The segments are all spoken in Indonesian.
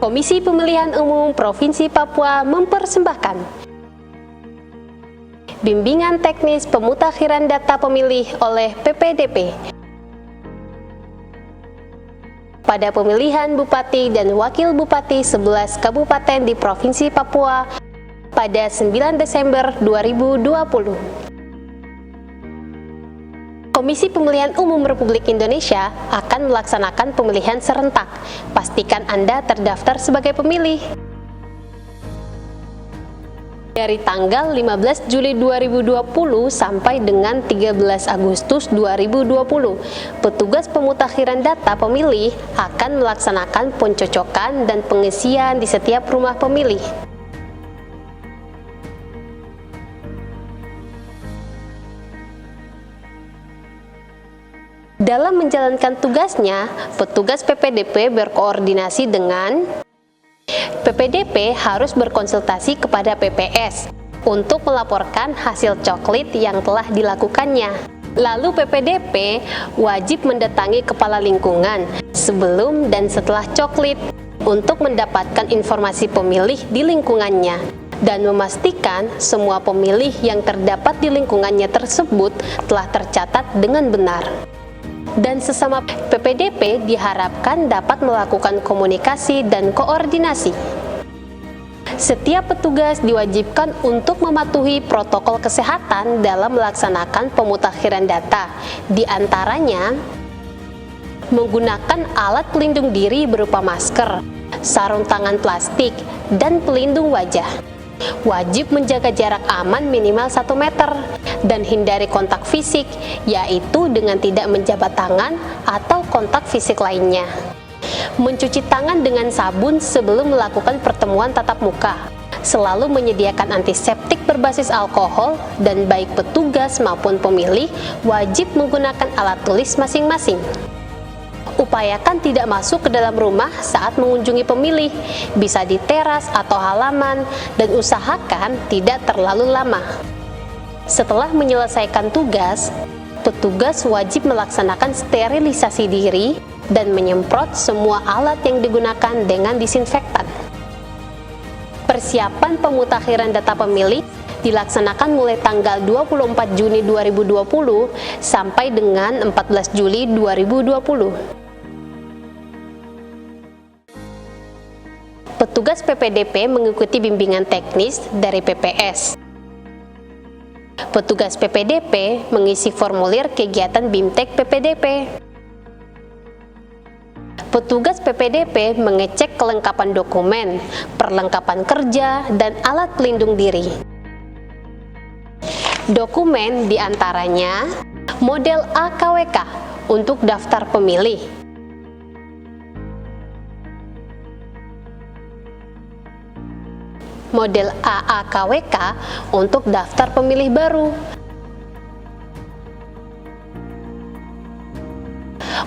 Komisi Pemilihan Umum Provinsi Papua mempersembahkan bimbingan teknis pemutakhiran data pemilih oleh PPDP pada pemilihan Bupati dan Wakil Bupati 11 Kabupaten di Provinsi Papua pada 9 Desember 2020. Komisi Pemilihan Umum Republik Indonesia akan melaksanakan pemilihan serentak. Pastikan Anda terdaftar sebagai pemilih. Dari tanggal 15 Juli 2020 sampai dengan 13 Agustus 2020, petugas pemutakhiran data pemilih akan melaksanakan pencocokan dan pengisian di setiap rumah pemilih. Dalam menjalankan tugasnya, petugas PPDP berkoordinasi dengan PPDP harus berkonsultasi kepada PPS untuk melaporkan hasil coklit yang telah dilakukannya. Lalu PPDP wajib mendatangi kepala lingkungan sebelum dan setelah coklit untuk mendapatkan informasi pemilih di lingkungannya dan memastikan semua pemilih yang terdapat di lingkungannya tersebut telah tercatat dengan benar. Dan sesama PPDP diharapkan dapat melakukan komunikasi dan koordinasi. Setiap petugas diwajibkan untuk mematuhi protokol kesehatan dalam melaksanakan pemutakhiran data, di antaranya menggunakan alat pelindung diri berupa masker, sarung tangan plastik, dan pelindung wajah. Wajib menjaga jarak aman minimal 1 meter dan hindari kontak fisik, yaitu dengan tidak menjabat tangan atau kontak fisik lainnya. Mencuci tangan dengan sabun sebelum melakukan pertemuan tatap muka. Selalu menyediakan antiseptik berbasis alkohol dan baik petugas maupun pemilih wajib menggunakan alat tulis masing-masing. Upayakan tidak masuk ke dalam rumah saat mengunjungi pemilih, bisa di teras atau halaman, dan usahakan tidak terlalu lama. Setelah menyelesaikan tugas, petugas wajib melaksanakan sterilisasi diri dan menyemprot semua alat yang digunakan dengan disinfektan. Persiapan pemutakhiran data pemilih dilaksanakan mulai tanggal 24 Juni 2020 sampai dengan 14 Juli 2020. Petugas PPDP mengikuti bimbingan teknis dari PPS. Petugas PPDP mengisi formulir kegiatan BIMTEK PPDP. Petugas PPDP mengecek kelengkapan dokumen, perlengkapan kerja, dan alat pelindung diri. Dokumen diantaranya model AKWK untuk daftar pemilih, model AAKWK untuk daftar pemilih baru,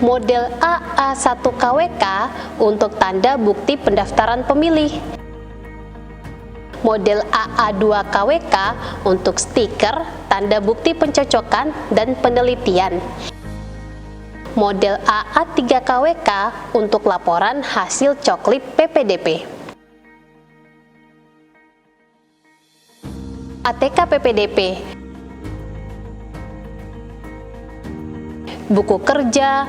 model AA1KWK untuk tanda bukti pendaftaran pemilih, model AA2KWK untuk stiker tanda bukti pencocokan dan penelitian, model AA3KWK untuk laporan hasil coklit PPDP. ATK PPDP, buku kerja,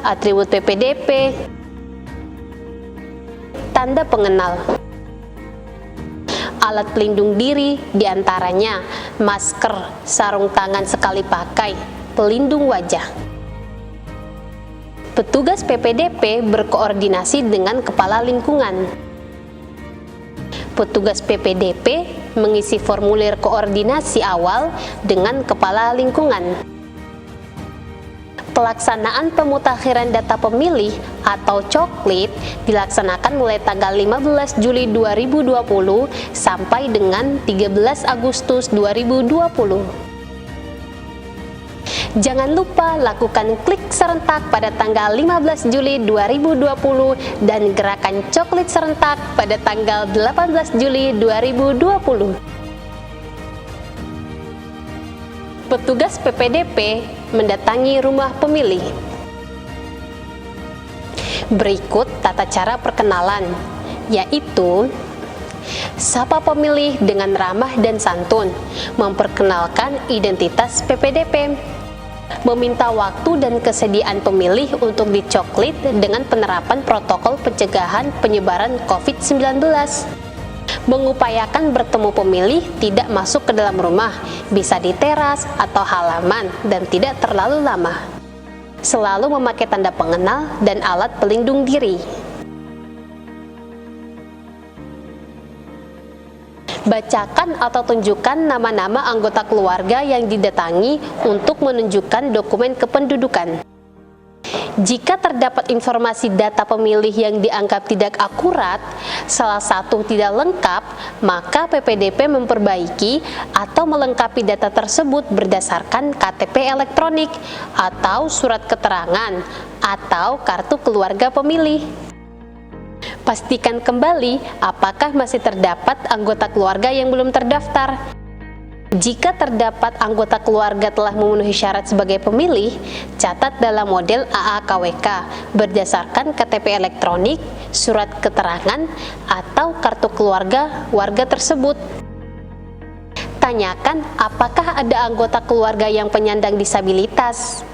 atribut PPDP, tanda pengenal, alat pelindung diri diantaranya masker, sarung tangan sekali pakai, pelindung wajah. Petugas PPDP berkoordinasi dengan kepala lingkungan. Petugas PPDP mengisi formulir koordinasi awal dengan kepala lingkungan. Pelaksanaan pemutakhiran data pemilih atau coklit dilaksanakan mulai tanggal 15 Juli 2020 sampai dengan 13 Agustus 2020. Jangan lupa lakukan klik serentak pada tanggal 15 Juli 2020 dan gerakan coklit serentak pada tanggal 18 Juli 2020. Petugas PPDP mendatangi rumah pemilih. Berikut tata cara perkenalan, yaitu sapa pemilih dengan ramah dan santun, memperkenalkan identitas PPDP, meminta waktu dan kesediaan pemilih untuk dicoklit dengan penerapan protokol pencegahan penyebaran COVID-19, mengupayakan bertemu pemilih tidak masuk ke dalam rumah, bisa di teras atau halaman dan tidak terlalu lama, selalu memakai tanda pengenal dan alat pelindung diri. Bacakan atau tunjukkan nama-nama anggota keluarga yang didatangi untuk menunjukkan dokumen kependudukan. Jika terdapat informasi data pemilih yang dianggap tidak akurat, salah satu tidak lengkap, maka PPDP memperbaiki atau melengkapi data tersebut berdasarkan KTP elektronik atau surat keterangan atau kartu keluarga pemilih. Pastikan kembali apakah masih terdapat anggota keluarga yang belum terdaftar. Jika terdapat anggota keluarga telah memenuhi syarat sebagai pemilih, catat dalam model AAKWK berdasarkan KTP elektronik, surat keterangan, atau kartu keluarga warga tersebut. Tanyakan apakah ada anggota keluarga yang penyandang disabilitas.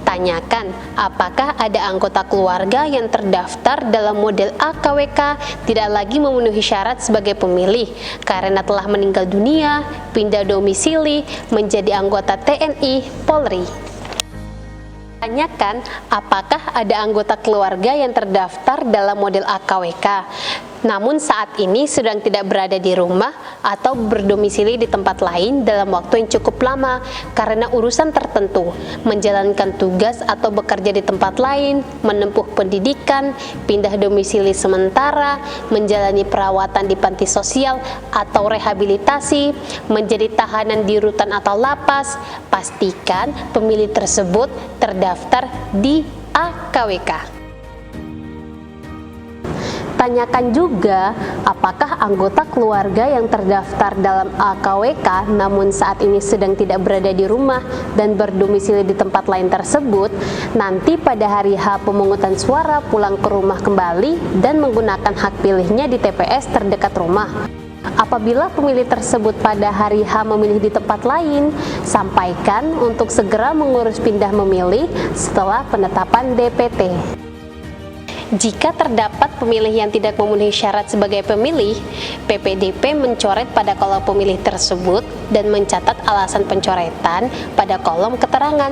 Tanyakan apakah ada anggota keluarga yang terdaftar dalam model AKWK tidak lagi memenuhi syarat sebagai pemilih karena telah meninggal dunia, pindah domisili, menjadi anggota TNI, Polri. Tanyakan apakah ada anggota keluarga yang terdaftar dalam model AKWK, namun saat ini sedang tidak berada di rumah atau berdomisili di tempat lain dalam waktu yang cukup lama karena urusan tertentu, menjalankan tugas atau bekerja di tempat lain, menempuh pendidikan, pindah domisili sementara, menjalani perawatan di panti sosial atau rehabilitasi, menjadi tahanan di rutan atau lapas. Pastikan pemilih tersebut terdaftar di AKWK. Tanyakan juga apakah anggota keluarga yang terdaftar dalam AKWK namun saat ini sedang tidak berada di rumah dan berdomisili di tempat lain tersebut, nanti pada hari H pemungutan suara pulang ke rumah kembali dan menggunakan hak pilihnya di TPS terdekat rumah. Apabila pemilih tersebut pada hari H memilih di tempat lain, sampaikan untuk segera mengurus pindah memilih setelah penetapan DPT. Jika terdapat pemilih yang tidak memenuhi syarat sebagai pemilih, PPDP mencoret pada kolom pemilih tersebut dan mencatat alasan pencoretan pada kolom keterangan.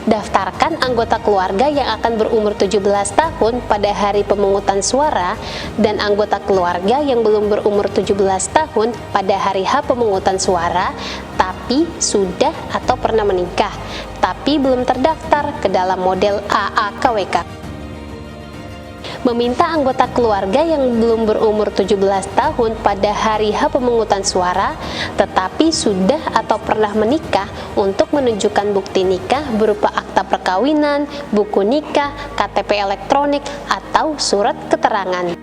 Daftarkan anggota keluarga yang akan berumur 17 tahun pada hari pemungutan suara dan anggota keluarga yang belum berumur 17 tahun pada hari H pemungutan suara tapi sudah atau pernah menikah tapi belum terdaftar ke dalam model AAKWK. Meminta anggota keluarga yang belum berumur 17 tahun pada hari H pemungutan suara tetapi sudah atau pernah menikah untuk menunjukkan bukti nikah berupa akta perkawinan, buku nikah, KTP elektronik, atau surat keterangan.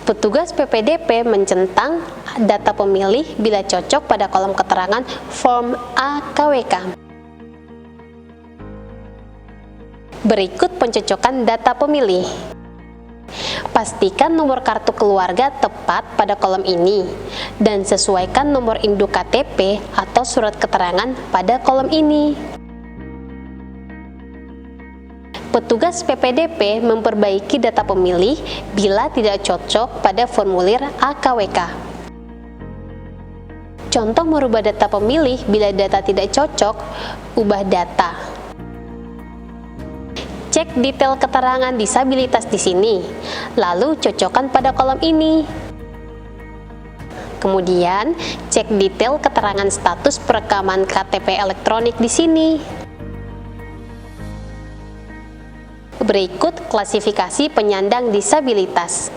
Petugas PPDP mencentang data pemilih bila cocok pada kolom keterangan form AKWK. Berikut pencocokan data pemilih. Pastikan nomor kartu keluarga tepat pada kolom ini dan sesuaikan nomor induk KTP atau surat keterangan pada kolom ini. Petugas PPDP memperbaiki data pemilih bila tidak cocok pada formulir AKWK. Contoh merubah data pemilih bila data tidak cocok, ubah data. Cek detail keterangan disabilitas di sini, lalu cocokkan pada kolom ini. Kemudian, cek detail keterangan status perekaman KTP elektronik di sini. Berikut klasifikasi penyandang disabilitas.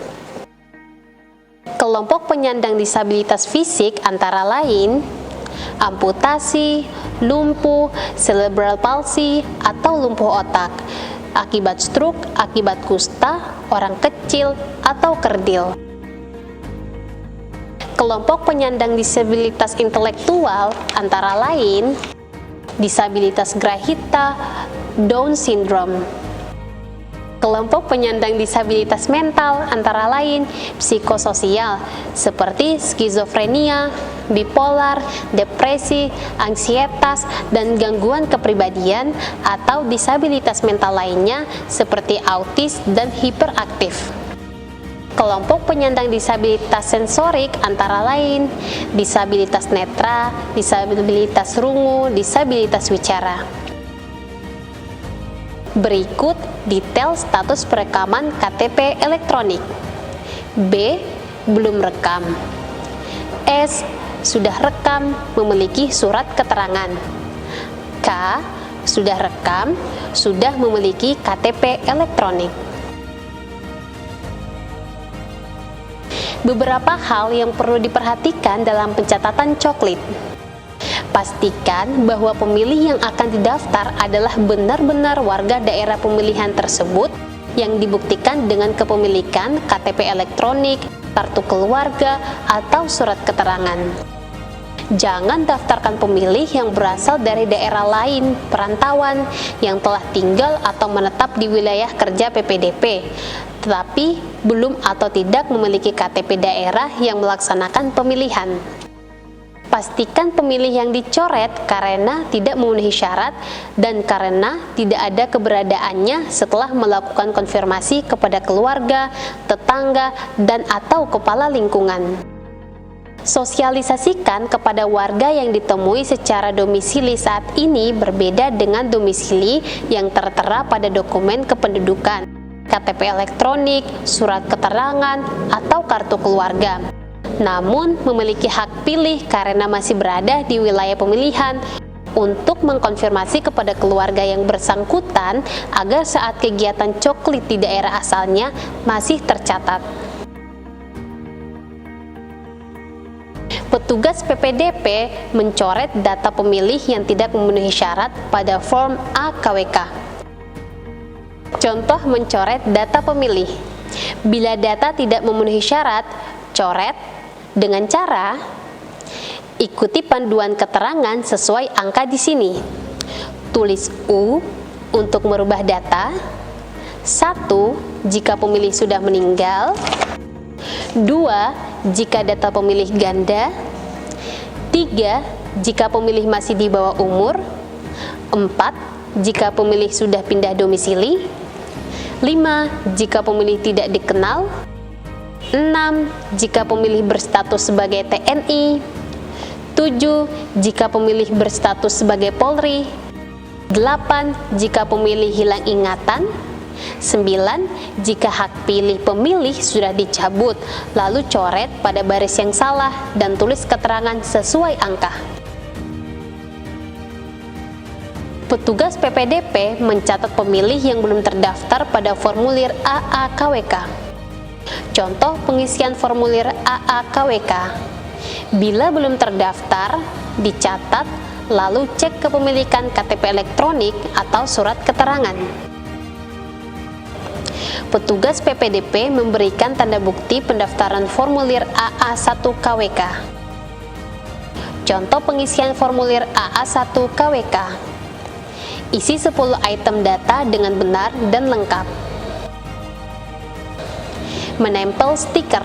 Kelompok penyandang disabilitas fisik antara lain amputasi, lumpuh, cerebral palsy, atau lumpuh otak, akibat stroke, akibat kusta, orang kecil, atau kerdil. Kelompok penyandang disabilitas intelektual antara lain disabilitas grahita, Down syndrome. Kelompok penyandang disabilitas mental antara lain psikososial seperti skizofrenia, bipolar, depresi, ansietas, dan gangguan kepribadian atau disabilitas mental lainnya seperti autis dan hiperaktif. Kelompok penyandang disabilitas sensorik antara lain disabilitas netra, disabilitas rungu, disabilitas wicara. Berikut detail status perekaman KTP elektronik. B. Belum rekam. S. Sudah rekam, memiliki surat keterangan. K. Sudah rekam, sudah memiliki KTP elektronik. Beberapa hal yang perlu diperhatikan dalam pencatatan coklit. Pastikan bahwa pemilih yang akan didaftar adalah benar-benar warga daerah pemilihan tersebut yang dibuktikan dengan kepemilikan KTP elektronik, kartu keluarga, atau surat keterangan. Jangan daftarkan pemilih yang berasal dari daerah lain, perantauan, yang telah tinggal atau menetap di wilayah kerja PPDP, tetapi belum atau tidak memiliki KTP daerah yang melaksanakan pemilihan. Pastikan pemilih yang dicoret karena tidak memenuhi syarat dan karena tidak ada keberadaannya setelah melakukan konfirmasi kepada keluarga, tetangga, dan atau kepala lingkungan. Sosialisasikan kepada warga yang ditemui secara domisili saat ini berbeda dengan domisili yang tertera pada dokumen kependudukan, KTP elektronik, surat keterangan, atau kartu keluarga. Namun memiliki hak pilih karena masih berada di wilayah pemilihan untuk mengkonfirmasi kepada keluarga yang bersangkutan agar saat kegiatan coklit di daerah asalnya masih tercatat. Petugas PPDP mencoret data pemilih yang tidak memenuhi syarat pada form AKWK. Contoh mencoret data pemilih. Bila data tidak memenuhi syarat, coret dengan cara ikuti panduan keterangan sesuai angka di sini. Tulis U untuk merubah data. 1. Jika pemilih sudah meninggal. 2. Jika data pemilih ganda. 3. Jika pemilih masih di bawah umur. 4. Jika pemilih sudah pindah domisili. 5. Jika pemilih tidak dikenal. 6. Jika pemilih berstatus sebagai TNI. 7. Jika pemilih berstatus sebagai Polri. 8. Jika pemilih hilang ingatan. 9. Jika hak pilih pemilih sudah dicabut, lalu coret pada baris yang salah dan tulis keterangan sesuai angka. Petugas PPDP mencatat pemilih yang belum terdaftar pada formulir AAKWK. Contoh pengisian formulir AAKWK. Bila belum terdaftar, dicatat, lalu cek kepemilikan KTP elektronik atau surat keterangan. Petugas PPDP memberikan tanda bukti pendaftaran formulir AA1KWK. Contoh pengisian formulir AA1KWK. Isi 10 item data dengan benar dan lengkap. Menempel stiker.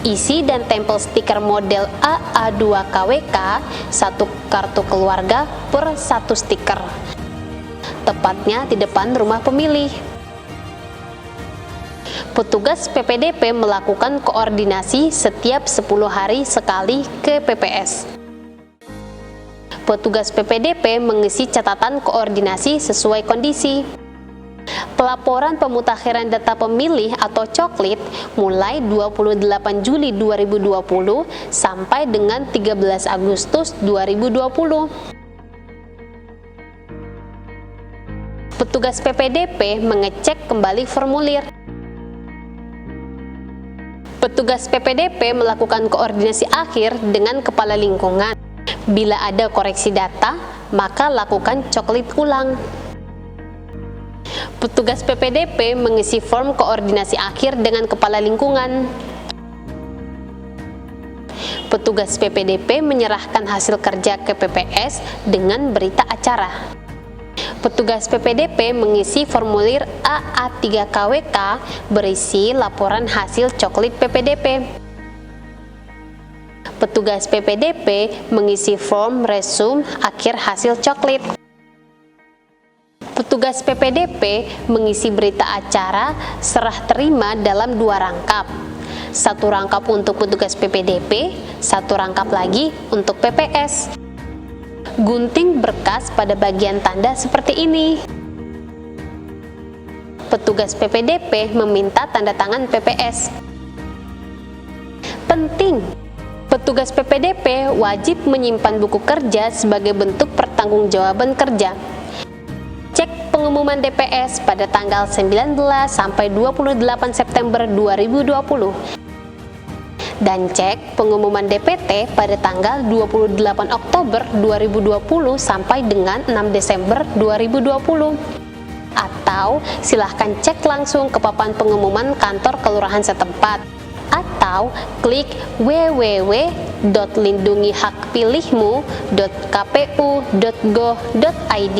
Isi dan tempel stiker model AA2KWK 1 kartu keluarga per 1 stiker. Tepatnya di depan rumah pemilih. Petugas PPDP melakukan koordinasi setiap 10 hari sekali ke PPS. Petugas PPDP mengisi catatan koordinasi sesuai kondisi. Pelaporan pemutakhiran data pemilih atau coklit mulai 28 Juli 2020 sampai dengan 13 Agustus 2020. Petugas PPDP mengecek kembali formulir. Petugas PPDP melakukan koordinasi akhir dengan kepala lingkungan. Bila ada koreksi data, maka lakukan coklit ulang. Petugas PPDP mengisi form koordinasi akhir dengan kepala lingkungan. Petugas PPDP menyerahkan hasil kerja ke PPS dengan berita acara. Petugas PPDP mengisi formulir AA3KWK berisi laporan hasil coklit PPDP. Petugas PPDP mengisi form resume akhir hasil coklit. Petugas PPDP mengisi berita acara serah terima dalam 2 rangkap. 1 rangkap untuk petugas PPDP, 1 rangkap lagi untuk PPS. Gunting berkas pada bagian tanda seperti ini. Petugas PPDP meminta tanda tangan PPS. Penting, petugas PPDP wajib menyimpan buku kerja sebagai bentuk pertanggungjawaban kerja. Cek pengumuman DPS pada tanggal 19 sampai 28 September 2020. Dan cek pengumuman DPT pada tanggal 28 Oktober 2020 sampai dengan 6 Desember 2020. Atau silahkan cek langsung ke papan pengumuman kantor kelurahan setempat, atau klik www.lindungihakpilihmu.kpu.go.id.